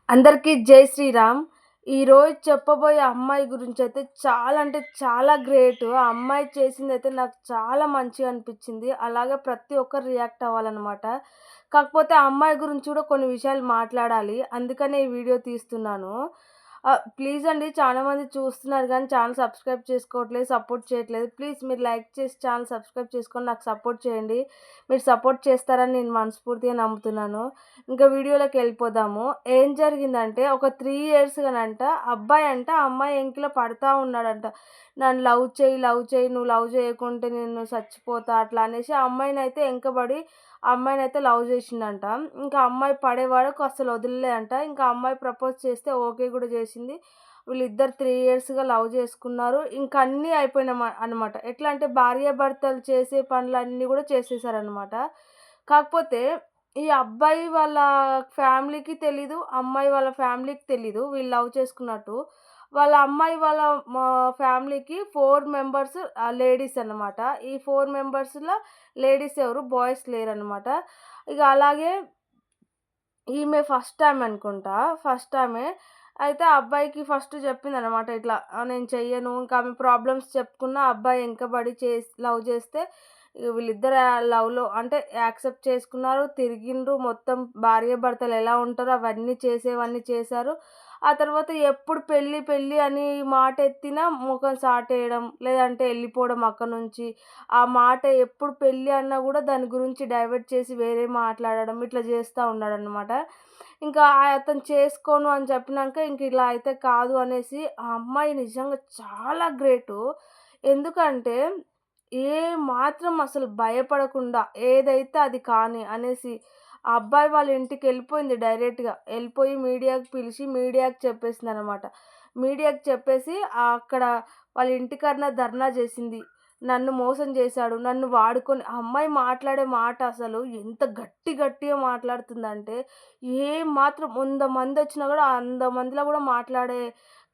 అందరికీ జై శ్రీరామ్. ఈరోజు చెప్పబోయే అమ్మాయి గురించయితే చాలా అంటే చాలా గ్రేటు. ఆ అమ్మాయి చేసిందైతే నాకు చాలా మంచిగా అనిపిచ్చింది. అలాగే ప్రతి ఒక్కరు రియాక్ట్ అవ్వాలనమాట. కాకపోతే ఆ అమ్మాయి గురించి కూడా కొన్ని విషయాలు మాట్లాడాలి. అందుకనే ఈ వీడియో తీస్తున్నాను. ప్లీజ్ అండి, చాలా మంది చూస్తున్నారు గానీ ఛానల్ సబ్స్క్రైబ్ చేసుకోవట్లేదు, సపోర్ట్ చేయట్లేదు. ప్లీజ్ మీరు లైక్ చేసి ఛానల్ సబ్స్క్రైబ్ చేసుకొని నాకు సపోర్ట్ చేయండి. మీరు సపోర్ట్ చేస్తారని నేను మనస్ఫూర్తిగా నమ్ముతున్నాను. ఇంకా వీడియోలోకెళ్ళిపోదాము. ఏం జరిగిందంటే ఒక 3 ఇయర్స్‌గానంట అబ్బాయంట ఆ అమ్మాయి ఎంకిలో పడతా ఉన్నాడంట. నన్ను లవ్ చెయ్యి, లవ్ చెయ్యి, నువ్వు లవ్ చేయకుంటే నేను చచ్చిపోతా అట్లా అనేసి ఆ అమ్మాయినైతే ఎంకబడి ఆ అమ్మాయినైతే లవ్ చేసిండంట. ఇంకా అమ్మాయి పడే వరకు అస్సలు వదలలేదంట. ఇంకా అమ్మాయి ప్రపోజ్ చేస్తే ఓకే కూడా చేసింది. వీళ్ళిద్దరు 3 ఇయర్స్‌గా లవ్ చేసుకున్నారు. ఇంక అన్నీ అయిపోయినాయి అనమాట. ఎట్లా అంటే భార్యాభర్తలు చేసే పనులన్నీ కూడా చేసేసారనమాట. కాకపోతే ఈ అబ్బాయి వాళ్ళ ఫ్యామిలీకి తెలీదు. అమ్మాయి వాళ్ళ ఫ్యామిలీకి తెలీదు వీళ్ళు లవ్ చేసుకున్నట్టు. వాళ్ళ అమ్మాయి వాళ్ళ మా ఫ్యామిలీకి 4 మెంబర్స్ లేడీస్ అన్నమాట. ఈ 4 మెంబర్స్‌లో లేడీస్ ఎవరు బాయ్స్ లేరనమాట. ఇగ అలాగే ఈమె ఫస్ట్ ఆమె అనుకుంటా. ఫస్ట్ ఆమె. అయితే ఆ అబ్బాయికి ఫస్ట్ చెప్పిందనమాట ఇట్లా నేను చెయ్యను. ఇంకా ఆమె ప్రాబ్లమ్స్ చెప్పుకున్న ఆ అబ్బాయి ఎంకబడి లవ్ చేస్తే ఇగ వీళ్ళిద్దరు లవ్‌లో అంటే యాక్సెప్ట్ చేసుకున్నారు. తిరిగిండ్రు. మొత్తం భార్యాభర్తలు ఎలా ఉంటారో అవన్నీ చేసేవన్నీ చేశారు. ఆ తర్వాత ఎప్పుడు పెళ్లి పెళ్లి అని మాట ఎత్తినా ముఖం చాటేయడం, లేదంటే ఎళ్ళిపోవడం అక్కడి నుంచి. ఆ మాట ఎప్పుడు పెళ్లి అన్నా గూడా దాని గురించి డైవర్ట్ చేసి వేరే మాట్లాడడం ఇట్లా చేస్తా ఉన్నాడనమాట. ఇంకా అతను చేసుకోను అని చెప్పినంక ఇంక ఇలా అయితే కాదు అనేసి ఆ అమ్మాయి నిజంగా చాలా గ్రేటు. ఎందుకంటే ఏ మాత్రం అసలు భయపడకుండా ఏదైతే అది కానీ అనేసి ఆ అబ్బాయి వాళ్ళ ఇంటికెళ్ళిపోయింది డైరెక్ట్‌గా. ఎళ్ళిపోయి మీడియాకి పిలిచి మీడియాకి చెప్పేసిందనమాట. మీడియాకి చెప్పేసి అక్కడ వాళ్ళ ఇంటికాడన ధర్నా చేసింది. నన్ను మోసం చేశాడు. నన్ను వాడుకొని ఆ అమ్మాయి మాట్లాడే మాట అసలు ఎంత గట్టి గట్టిగా మాట్లాడుతుందంటే, ఏ మాత్రం 100 మందొచ్చినా గూడా 100 మందిలో గూడా మాట్లాడే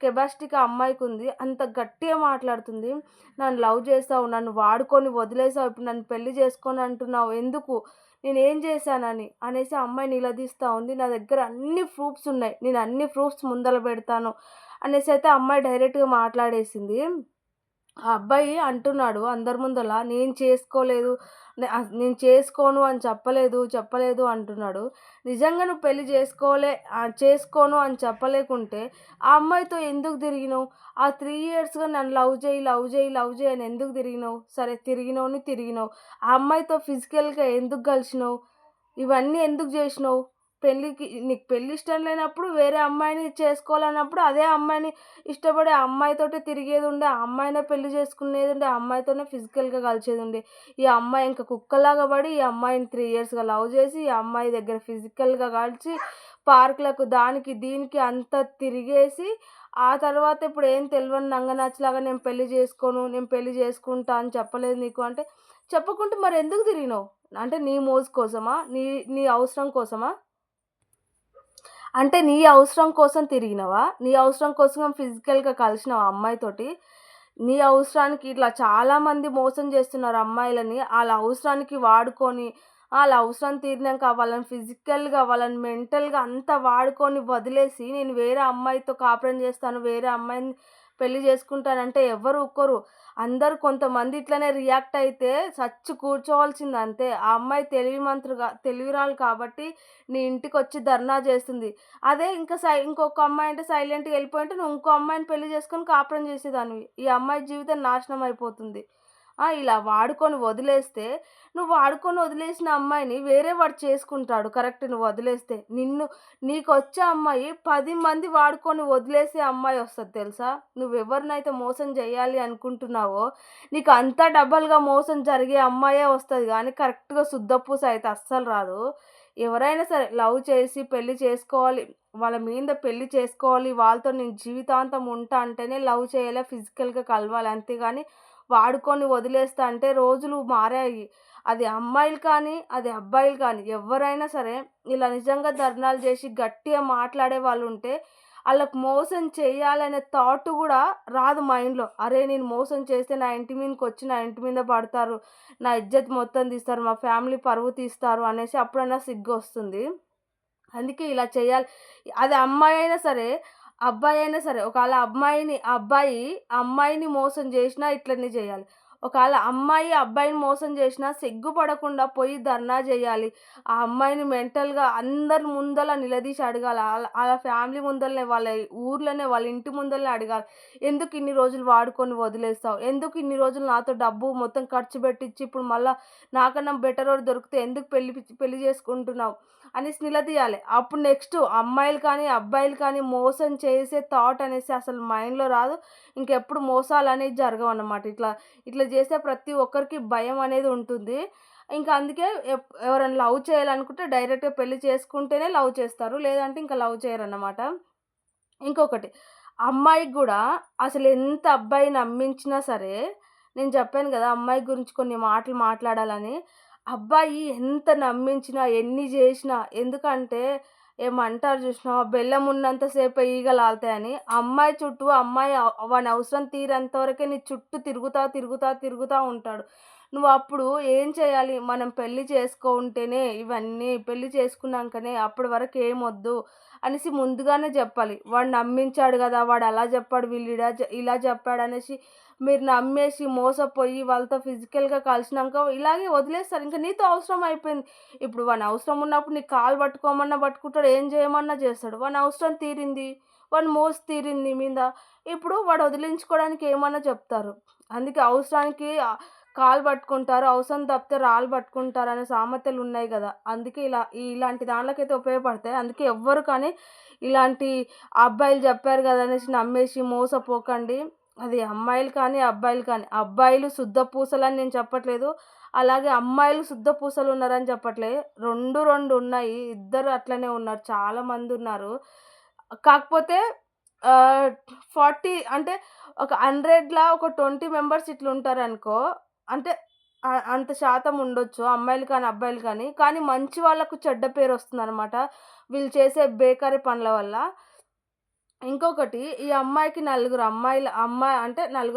కెపాసిటీకి ఆ అమ్మాయికుంది. అంత గట్టిగా మాట్లాడుతుంది. నన్ను లవ్ చేసావు, నన్ను వాడుకొని వదిలేసావు, ఇప్పుడు నన్ను పెళ్లి చేసుకోను అంటున్నావు ఎందుకు? నేనేం చేశానని అనేసి ఆ అమ్మాయి నిలదీస్తా ఉంది. నా దగ్గర అన్ని ప్రూఫ్స్ ఉన్నాయి. నేను అన్ని ప్రూఫ్స్ ముందల పెడతాను అనేసైతే ఆ అమ్మాయి డైరెక్ట్‌గా మాట్లాడేసింది. ఆ అబ్బాయి అంటున్నాడు అందరి ముందల నేను చేసుకోలేదు. నేను చేసుకోను అని చెప్పలేదు అంటున్నాడు. నిజంగా నువ్వు పెళ్లి చేసుకోను అని చెప్పలేకుంటే ఆ అమ్మాయితో ఎందుకు తిరిగినవు? ఆ 3 ఇయర్స్‌గా నన్ను లవ్ చెయ్యి అని ఎందుకు తిరిగినవు? సరే తిరిగినవు. ఆ అమ్మాయితో ఫిజికల్‌గా ఎందుకు కలిసినవు? ఇవన్నీ ఎందుకు జేసినవు? నీకు పెళ్లి ఇష్టం లేనప్పుడు వేరే అమ్మాయిని చేసుకోవాలన్నప్పుడు అదే అమ్మాయిని ఇష్టపడి ఆ అమ్మాయితోటే తిరిగేదుండే, ఆ అమ్మాయినే పెళ్లి చేసుకునేదుండే, ఆ అమ్మాయితోనే ఫిజికల్‌గా కలిసేదుండే. ఈ అమ్మాయి ఇంక కుక్కలాగా పడి ఈ అమ్మాయిని 3 ఇయర్స్‌గా లవ్ చేసి, ఈ అమ్మాయి దగ్గర ఫిజికల్‌గా కలిసి, పార్కులకు దానికి దీనికి అంతా తిరిగేసి, ఆ తర్వాత ఇప్పుడు ఏం తెలవని నంగనచ్చిలాగా నేను పెళ్లి చేసుకుంటా అని చెప్పలేదు నీకు అంటే, చెప్పకుంటే మరెందుకు తిరిగినవు? అంటే నీ మోజు కోసమా? నీ నీ అవసరం కోసమా? అంటే నీ అవసరం కోసం తిరిగినవా? నీ అవసరం కోసం ఫిజికల్‌గా కలిసినవా ఆ అమ్మాయితోటి? నీ అవసరానికి ఇట్లా చాలామంది మోసం చేస్తున్నారు అమ్మాయిలని. ఆళ్ళ అవసరానికి వాడుకొని, ఆళ్ళ అవసరం తీరినంక వాళ్ళని ఫిజికల్‌గా, వాళ్ళని మెంటల్‌గా అంతా వాడుకొని వదిలేసి, నేను వేరే అమ్మాయితో కాపురం చేస్తాను, వేరే అమ్మాయిని పెళ్లి చేసుకుంటానంటే ఎవ్వరు ఊరుకోరు. అందరూ కొంతమంది ఇట్లనే రియాక్ట్ అయితే చచ్చి కూర్చోవాల్సిందే అంతే. ఆ అమ్మాయి తెలివిరాలు కాబట్టి నీ ఇంటికొచ్చి ధర్నా చేస్తుంది. అదే ఇంకా ఇంకొక అమ్మాయి అంటే సైలెంట్‌గా ఎళ్ళిపోయుంటే నువ్వు ఇంకో అమ్మాయిని పెళ్లి చేసుకొని కాపురం చేసేదానివి. ఈ అమ్మాయి జీవితం నాశనం అయిపోతుంది. ఇలా వాడుకొని వదిలేస్తే, నువ్వు వాడుకొని వదిలేసిన అమ్మాయిని వేరే వాడు చేసుకుంటాడు కరెక్ట్ నువ్వు వదిలేస్తే. నీకొచ్చే అమ్మాయి 10 మంది వాడుకొని వదిలేసే అమ్మాయి వస్తది తెలుసా? నువ్వెవరినైతే మోసం చేయాలి అనుకుంటున్నావో, నీకు అంతా డబల్‌గా మోసం జరిగే అమ్మాయే వస్తది గానీ, కరెక్ట్‌గా సుద్దపూస అయితే అస్సలు రాదు. ఎవరైనా సరే లవ్ చేసి పెళ్లి చేసుకోవాలి. వాళ్ళ మీద పెళ్లి చేసుకోవాలి. వాళ్ళతో నేను జీవితాంతం ఉంటా అంటేనే లవ్ చేయాలి. ఫిజికల్‌గా కలవాలి. అంతేగాని వాడుకొని వదిలేస్తా అంటే రోజులు మారాయి. అది అమ్మాయిలు కానీ, అది అబ్బాయిలు కానీ ఎవ్వరైనా సరే ఇలా నిజంగా ధర్నాలు చేసి గట్టిగా మాట్లాడే వాళ్ళుంటే ఆళ్ళకి మోసం చేయాలనే థాట్ గూడా రాదు మైండ్‌లో. అరే! నేను మోసం చేస్తే నా ఇంటి మీదకొచ్చి నా ఇంటి మీద పడతారు. నా ఇజ్జత్ మొత్తం తీస్తారు. మా ఫ్యామిలీ పరువు తీస్తారు అనేసి అప్పుడన్నా సిగ్గొస్తుంది. అందుకే ఇలా చేయాలి. అది అమ్మాయి అయినా సరే, అబ్బాయి అయినా సరే. ఒకవేళ అమ్మాయిని మోసం చేసినా ఇట్లనే చేయాలి. ఒకవేళ అమ్మాయి అబ్బాయిని మోసం చేసినా సిగ్గుపడకుండా పోయి ధర్నా చేయాలి. ఆ అమ్మాయిని మెంటల్‌గా అందరి ముందల నిలదీసి అడగాల. ఆళ్ళ ఫ్యామిలీ ముందలనే, వాళ్ళ ఊర్లోనే, వాళ్ళ ఇంటి ముందలనే అడగాలి. "ఎందుకు ఇన్ని రోజులు వాడుకొని వదిలేస్తావు? ఎందుకు ఇన్ని రోజులు నాతో డబ్బు మొత్తం ఖర్చు పెట్టించి ఇప్పుడు మళ్ళా నాకన్నా బెటరోడు దొరికితే ఎందుకు పెళ్లి చేసుకుంటున్నావు?" అనేసి నిలదీయాలి. అప్పుడు నెక్స్ట్ అమ్మాయిలు కానీ, అబ్బాయిలు కానీ మోసం చేసే థాట్ అనేసి అసలు మైండ్‌లో రాదు. ఇంకెప్పుడు మోసాలనేవి జరగవన్నమాట. ఇట్లా చేస్తే ప్రతి ఒక్కరికి భయం అనేది ఉంటుంది. ఇంకా అందుకే ఎవరైనా లవ్ చేయాలనుకుంటే డైరెక్ట్‌గా పెళ్లి చేసుకుంటేనే లవ్ చేస్తారు. లేదంటే ఇంకా లవ్ చేయరన్నమాట. ఇంకొకటి అమ్మాయికి గూడా అసలెంత అబ్బాయి నమ్మించినా సరే, నేను చెప్పాను గదా! అమ్మాయి గురించి కొన్ని మాటలు మాట్లాడాలని. అబ్బాయి ఎంత నమ్మించినా, ఎన్ని జేసినా, ఎందుకంటే ఏమంటారు జూసినావా? బెల్లం ఉన్నంత సేపే ఈగలాలుతాయని. అమ్మాయి చుట్టూ వాని అవసరం తీరేంత వరకే నీ చుట్టూ తిరుగుతా ఉంటాడు. నువ్వప్పుడు ఏం చేయాలి? మనం పెళ్లి చేసుకుంటేనే ఇవన్నీ, పెళ్లి చేసుకున్నాంకనే అప్పటి వరకు ఏమొద్దు అనేసి ముందుగానే జెప్పాలి. వాడు నమ్మించాడు గదా! వాడు అలా జెప్పాడు, వీళ్ళు ఇలా జెప్పాడనేసి మీరు నమ్మేసి, మోసపోయి వాళ్ళతో ఫిజికల్‌గా కలిసినంక ఇలాగే వదిలేస్తారు. ఇంక నీతో అవసరం అయిపోయింది. ఇప్పుడు వాని అవసరం ఉన్నప్పుడు నీ కాలు పట్టుకోమన్నా పట్టుకుంటాడు, ఏం చేయమన్నా చేస్తాడు. వాని అవసరం తీరింది. వాని మోజు తీరింది నీ మీద. ఇప్పుడు వాడు వదిలించుకోవడానికి ఏమన్నా చెప్తారు. అందుకే అవసరానికి కాలు పట్టుకుంటారు. అవసరం తప్పితే రాళ్ళు పట్టుకుంటారనే సామెతలున్నాయి గదా! అందుకే ఇలాంటి దాంట్లకైతే ఉపయోగపడతాయి. అందుకే ఎవ్వరు కానీ ఇలాంటి అబ్బాయిలు చెప్పారు గదా! అనేసి నమ్మేసి మోసపోకండి. అది అమ్మాయిలు కానీ, అబ్బాయిలు కానీ. అబ్బాయిలు శుద్ధ పూసలని నేను చెప్పట్లేదు. అలాగే అమ్మాయిలు శుద్ధ పూసలున్నారని చెప్పట్లే. 2 ఉన్నాయి. ఇద్దరు అట్లనే ఉన్నారు. చాలా మందున్నారు. కాకపోతే 40 అంటే ఒక 100లా ఒక 20 మెంబర్స్ ఇట్లుంటారనుకో. అంటే అంత శాతం ఉండొచ్చు. అమ్మాయిలు కానీ, అబ్బాయిలు కానీ. కానీ మంచి వాళ్ళకు చెడ్డ పేరొస్తుందనమాట. వీళ్ళు చేసే బేకారీ పనుల వల్ల. ఇంకొకటి ఈ అమ్మాయికి నలుగురు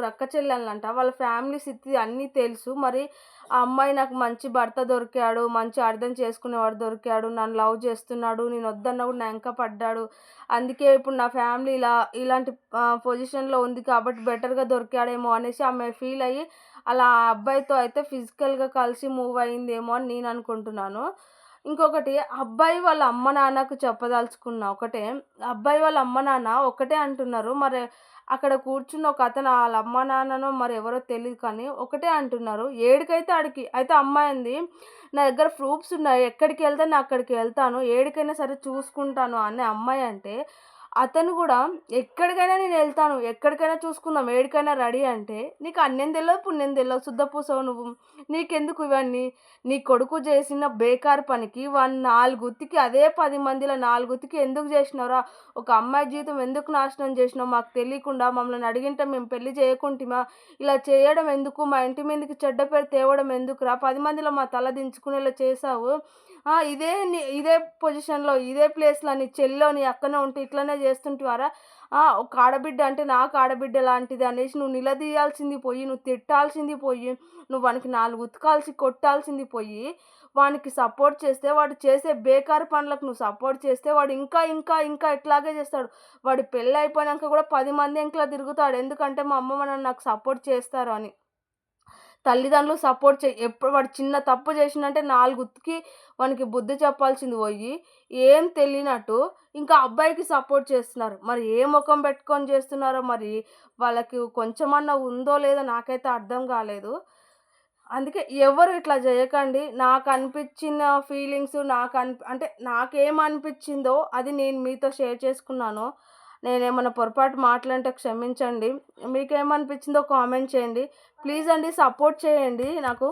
అక్క చెల్లెళ్ళంట. వాళ్ళ ఫ్యామిలీ స్థితి అన్నీ తెలుసు. మరి ఆ అమ్మాయి నాకు మంచి భర్త దొరికాడు, మంచి అర్థం చేసుకునేవాడు దొరికాడు, నన్ను లవ్ చేస్తున్నాడు, నేనొద్దన్నా కూడా నా ఎంక పడ్డాడు. అందుకే ఇప్పుడు నా ఫ్యామిలీ ఇలాంటి పొజిషన్‌లో ఉంది కాబట్టి బెటర్‌గా దొరికాడేమో అనేసి ఆమె ఫీల్ అయ్యి అలా ఆ అబ్బాయితో అయితే ఫిజికల్‌గా కలిసి మూవ్ అయిందేమో అని నేను అనుకుంటున్నాను. ఇంకొకటి అబ్బాయి వాళ్ళ అమ్మ నాన్నకు చెప్పదలుచుకున్న ఒకటే, అబ్బాయి వాళ్ళ అమ్మ నాన్న ఒకటే అంటున్నారు. మరి అక్కడ కూర్చున్న ఒకతను ఆళ్ళ అమ్మ నాన్ననో మరెవరో తెలీదు కానీ ఒకటే అంటున్నారు. ఏడికైతే ఆడికి. అయితే అమ్మాయి అంది, "నా దగ్గర ప్రూఫ్స్ ఉన్నాయి. ఎక్కడికెళ్తే నేను అక్కడికి వెళ్తాను. ఏడికైనా సరే చూసుకుంటాను" అనే అమ్మాయి అంటే, అతను గూడా ఎక్కడికైనా నేనెళ్తాను. ఎక్కడికైనా చూసుకుందాం. ఏడికైనా రెడీ అంటే, నీకు అన్యం తెలవదు, పుణ్యం తెలవదు. సుద్దపూసవు నువ్వు. నీకెందుకు ఇవన్నీ? నీ కొడుకు చేసిన బేకారు పనికి వాడిని 4 ఉతికి అదే 10 మందిలో 4 ఉతికి ఎందుకు చేసినవురా? ఒక అమ్మాయి జీవితం ఎందుకు నాశనం చేసినావు మాకు తెలియకుండా? మమ్మల్ని అడిగింటే మేము పెళ్లి చేయకుంటిమా? ఇలా చేయడం ఎందుకు? మా ఇంటి మీదకి చెడ్డ పేరు తేవడం ఎందుకురా? 10 మందిలో మా తల దించుకునేలా చేశావు. ఇదే పొజిషన్‌లో, ఇదే ప్లేస్‌లో నీ చెల్లో, నీ అక్కనో ఉంటే ఇట్లనే చేస్తుంటివారా? ఒక ఆడబిడ్డ అంటే నాకు ఆడబిడ్డ లాంటిది అనేసి నువ్వు నిలదీయాల్సింది పోయి, నువ్వు తిట్టాల్సింది పోయి, నువ్వు వానికి 4 ఉతకాల్సి కొట్టాల్సింది పోయి, వానికి సపోర్ట్ చేస్తే, వాడు చేసే బేకారు పనులకు నువ్వు సపోర్ట్ చేస్తే, వాడు ఇంకా ఇట్లాగే చేస్తాడు. వాడి పెళ్లయిపోయినంక కూడా 10 మంది ఎంకలా తిరుగుతాడు. ఎందుకంటే మా అమ్మ, మా నాన్న నాకు సపోర్ట్ చేస్తారు అని. తల్లిదండ్రులు సపోర్ట్ ఎప్పుడు వాడు చిన్న తప్పు చేసిండంటే 4 ఉతికి వానికి బుద్ధి చెప్పాల్సింది పోయి, ఏం తెలియనట్టు ఇంకా అబ్బాయికి సపోర్ట్ చేస్తున్నారు. మరి ఏ మొఖం పెట్టుకొని చేస్తున్నారో మరి వాళ్ళకి కొంచెమన్నా ఉందో లేదో నాకైతే అర్థం కాలేదు. అందుకే ఎవరు ఇట్లా చేయకండి. నాకనిపించిన ఫీలింగ్స్ అంటే నాకేమనిపించిందో అది నేను మీతో షేర్ చేసుకున్నాను. నేనేమన్నా పొరపాటు మాటలంటే క్షమించండి. మీకేమనిపించిందో కామెంట్ చేయండి. ప్లీజ్ అండి సపోర్ట్ చేయండి నాకు.